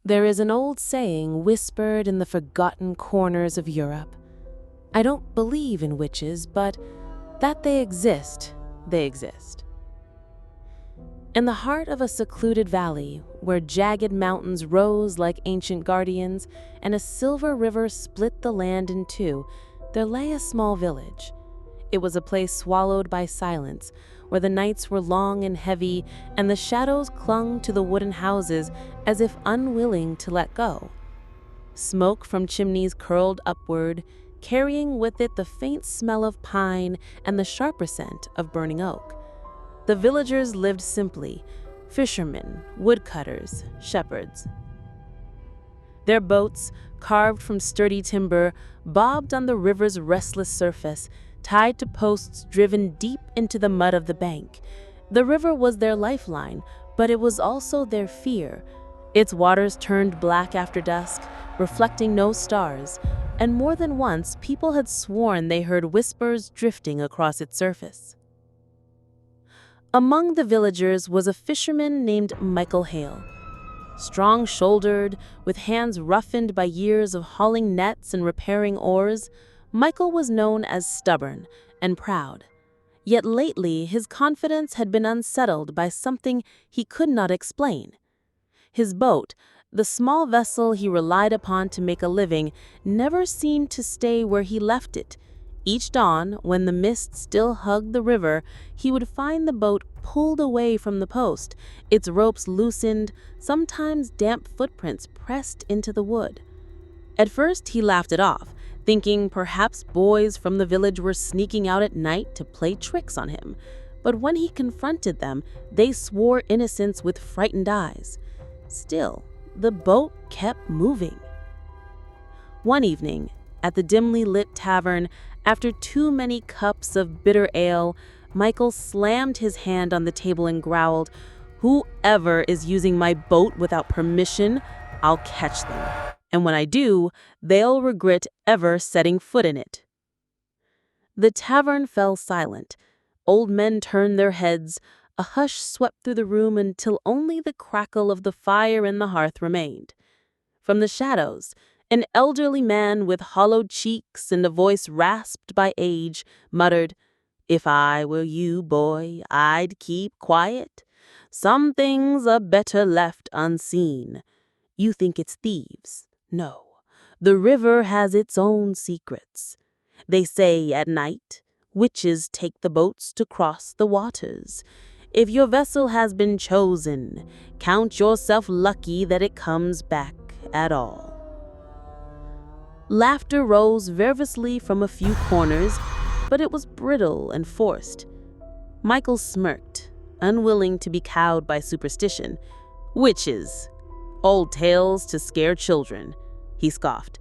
There is an old saying whispered in the forgotten corners of Europe. I don't believe in witches, but that they exist, they exist. In the heart of a secluded valley, where jagged mountains rose like ancient guardians and a silver river split the land in two, there lay a small village. It was a place swallowed by silence, where the nights were long and heavy and the shadows clung to the wooden houses as if unwilling to let go. Smoke from chimneys curled upward, carrying with it the faint smell of pine and the sharper scent of burning oak. The villagers lived simply, fishermen, woodcutters, shepherds. Their boats, carved from sturdy timber, bobbed on the river's restless surface, tied to posts driven deep into the mud of the bank. The river was their lifeline, but it was also their fear. Its waters turned black after dusk, reflecting no stars, and more than once people had sworn they heard whispers drifting across its surface. Among the villagers was a fisherman named Michael Hale. Strong-shouldered, with hands roughened by years of hauling nets and repairing oars, Michael was known as stubborn and proud. Yet lately his confidence had been unsettled by something he could not explain. His boat, the small vessel he relied upon to make a living, never seemed to stay where he left it. Each dawn, when the mist still hugged the river, he would find the boat pulled away from the post, its ropes loosened, sometimes damp footprints pressed into the wood. At first he laughed it off, thinking perhaps boys from the village were sneaking out at night to play tricks on him. But when he confronted them, they swore innocence with frightened eyes. Still, the boat kept moving. One evening, at the dimly lit tavern, after too many cups of bitter ale, Michael slammed his hand on the table and growled, "Whoever is using my boat without permission, I'll catch them. And when I do, they'll regret ever setting foot in it." The tavern fell silent. Old men turned their heads. A hush swept through the room until only the crackle of the fire in the hearth remained. From the shadows, an elderly man with hollowed cheeks and a voice rasped by age muttered, "If I were you, boy, I'd keep quiet. Some things are better left unseen. You think it's thieves. No, the river has its own secrets. They say at night, witches take the boats to cross the waters. If your vessel has been chosen, count yourself lucky that it comes back at all." Laughter rose nervously from a few corners, but it was brittle and forced. Michael smirked, unwilling to be cowed by superstition. "Witches. Old tales to scare children," he scoffed.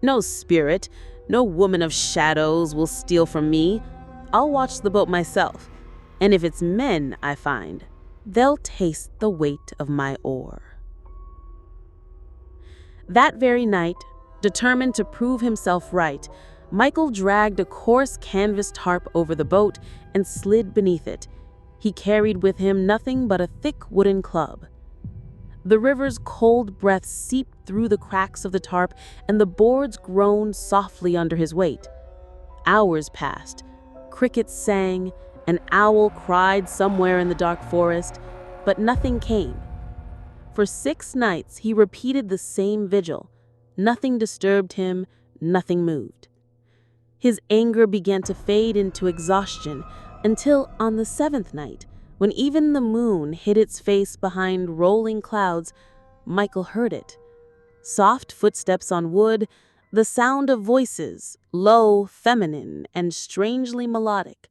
"No spirit, no woman of shadows will steal from me. I'll watch the boat myself. And if it's men I find, they'll taste the weight of my oar." That very night, determined to prove himself right, Michael dragged a coarse canvas tarp over the boat and slid beneath it. He carried with him nothing but a thick wooden club. The river's cold breath seeped through the cracks of the tarp, and the boards groaned softly under his weight. Hours passed. Crickets sang, an owl cried somewhere in the dark forest, but nothing came. For 6 nights he repeated the same vigil. Nothing disturbed him, nothing moved. His anger began to fade into exhaustion until, on the 7th night, when even the moon hid its face behind rolling clouds, Michael heard it. Soft footsteps on wood, the sound of voices, low, feminine, and strangely melodic.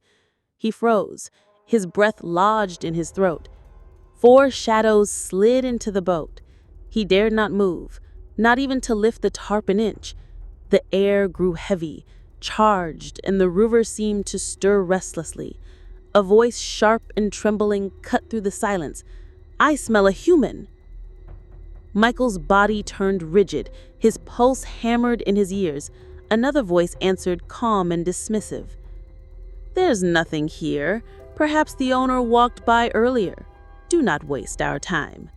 He froze, his breath lodged in his throat. 4 shadows slid into the boat. He dared not move, not even to lift the tarp an inch. The air grew heavy, charged, and the river seemed to stir restlessly. A voice sharp and trembling cut through the silence. "I smell a human." Michael's body turned rigid, his pulse hammered in his ears. Another voice answered, calm and dismissive. "There's nothing here. Perhaps the owner walked by earlier. Do not waste our time."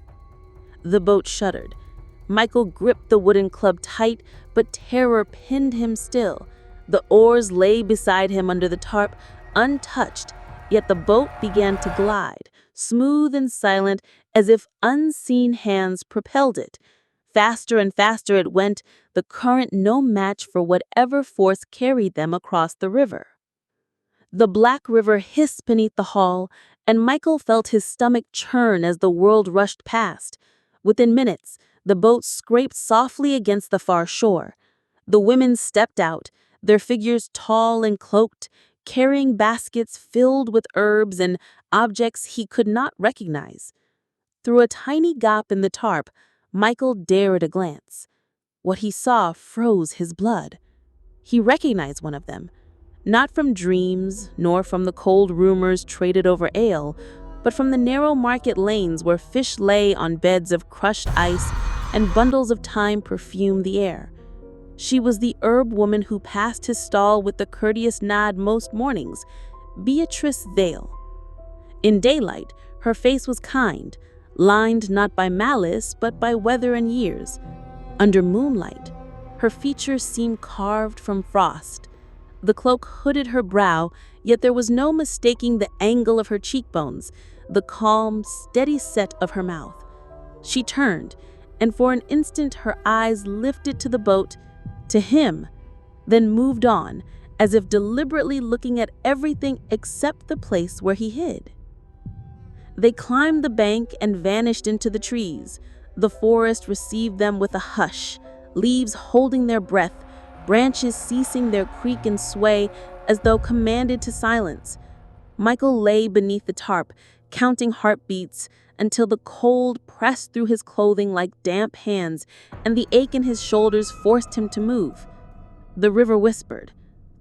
The boat shuddered. Michael gripped the wooden club tight, but terror pinned him still. The oars lay beside him under the tarp, untouched, yet the boat began to glide, smooth and silent, as if unseen hands propelled it. Faster and faster it went, the current no match for whatever force carried them across the river. The black river hissed beneath the hull, and Michael felt his stomach churn as the world rushed past. Within minutes, the boat scraped softly against the far shore. The women stepped out, their figures tall and cloaked, carrying baskets filled with herbs and objects he could not recognize. Through a tiny gap in the tarp, Michael dared a glance. What he saw froze his blood. He recognized one of them, not from dreams, nor from the cold rumors traded over ale, but from the narrow market lanes where fish lay on beds of crushed ice and bundles of thyme perfumed the air. She was the herb woman who passed his stall with the courteous nod most mornings, Beatrice Vale. In daylight, her face was kind, lined not by malice but by weather and years. Under moonlight, her features seemed carved from frost. The cloak hooded her brow, yet there was no mistaking the angle of her cheekbones, the calm, steady set of her mouth. She turned, and for an instant her eyes lifted to the boat, to him, then moved on, as if deliberately looking at everything except the place where he hid. They climbed the bank and vanished into the trees. The forest received them with a hush, leaves holding their breath, branches ceasing their creak and sway as though commanded to silence. Michael lay beneath the tarp, counting heartbeats, until the cold pressed through his clothing like damp hands, and the ache in his shoulders forced him to move. The river whispered,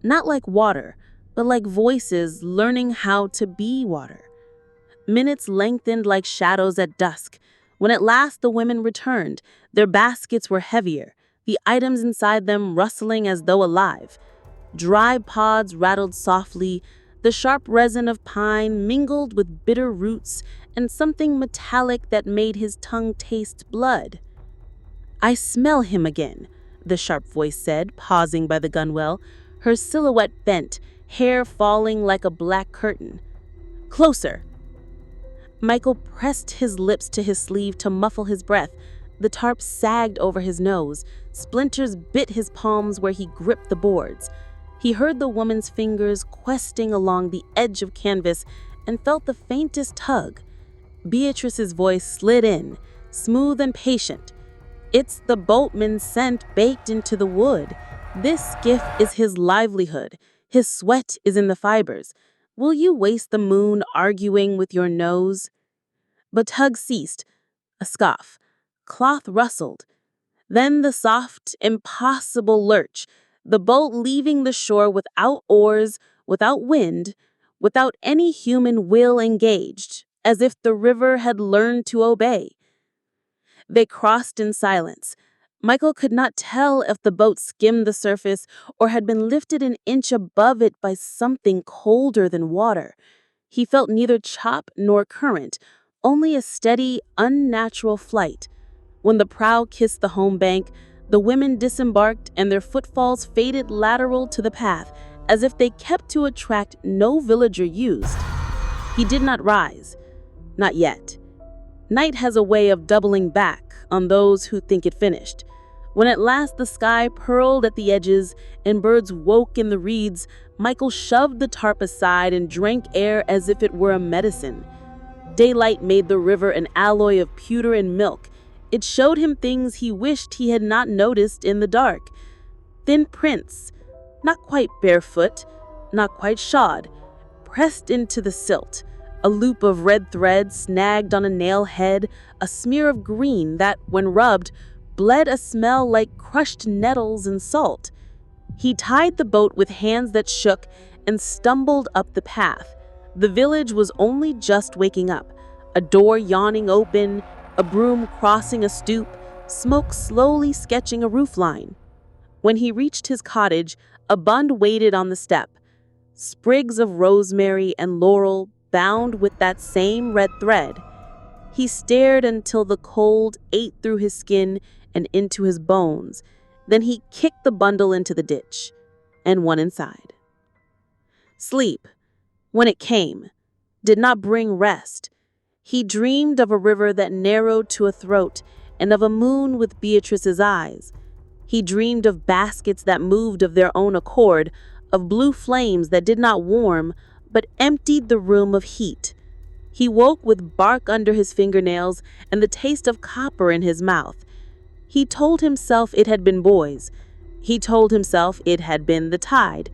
not like water, but like voices learning how to be water. Minutes lengthened like shadows at dusk. When at last the women returned, their baskets were heavier, the items inside them rustling as though alive. Dry pods rattled softly, the sharp resin of pine mingled with bitter roots and something metallic that made his tongue taste blood. "I smell him again," the sharp voice said, pausing by the gunwale, her silhouette bent, hair falling like a black curtain. "Closer!" Michael pressed his lips to his sleeve to muffle his breath. The tarp sagged over his nose. Splinters bit his palms where he gripped the boards. He heard the woman's fingers questing along the edge of canvas and felt the faintest tug. Beatrice's voice slid in, smooth and patient. "It's the boatman's scent baked into the wood. This skiff is his livelihood. His sweat is in the fibers. Will you waste the moon arguing with your nose?" But tug ceased. A scoff. Cloth rustled. Then the soft, impossible lurch, the boat leaving the shore without oars, without wind, without any human will engaged, as if the river had learned to obey. They crossed in silence. Michael could not tell if the boat skimmed the surface or had been lifted an inch above it by something colder than water. He felt neither chop nor current, only a steady, unnatural flight. When the prow kissed the home bank, the women disembarked and their footfalls faded lateral to the path, as if they kept to a track no villager used. He did not rise. Not yet. Night has a way of doubling back on those who think it finished. When at last the sky purled at the edges and birds woke in the reeds, Michael shoved the tarp aside and drank air as if it were a medicine. Daylight made the river an alloy of pewter and milk. It showed him things he wished he had not noticed in the dark. Thin prints, not quite barefoot, not quite shod, pressed into the silt. A loop of red thread snagged on a nail head, a smear of green that, when rubbed, bled a smell like crushed nettles and salt. He tied the boat with hands that shook and stumbled up the path. The village was only just waking up, a door yawning open, a broom crossing a stoop, smoke slowly sketching a roofline. When he reached his cottage, a bund waited on the step. Sprigs of rosemary and laurel bound with that same red thread. He stared until the cold ate through his skin and into his bones. Then he kicked the bundle into the ditch and went inside. Sleep, when it came, did not bring rest. He dreamed of a river that narrowed to a throat and of a moon with Beatrice's eyes. He dreamed of baskets that moved of their own accord, of blue flames that did not warm but emptied the room of heat. He woke with bark under his fingernails and the taste of copper in his mouth. He told himself it had been boys. He told himself it had been the tide.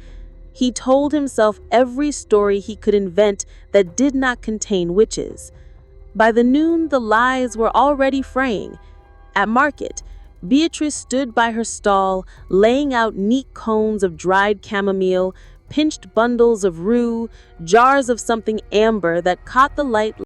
He told himself every story he could invent that did not contain witches. By the noon, the lies were already fraying. At market, Beatrice stood by her stall, laying out neat cones of dried chamomile, pinched bundles of rue, jars of something amber that caught the light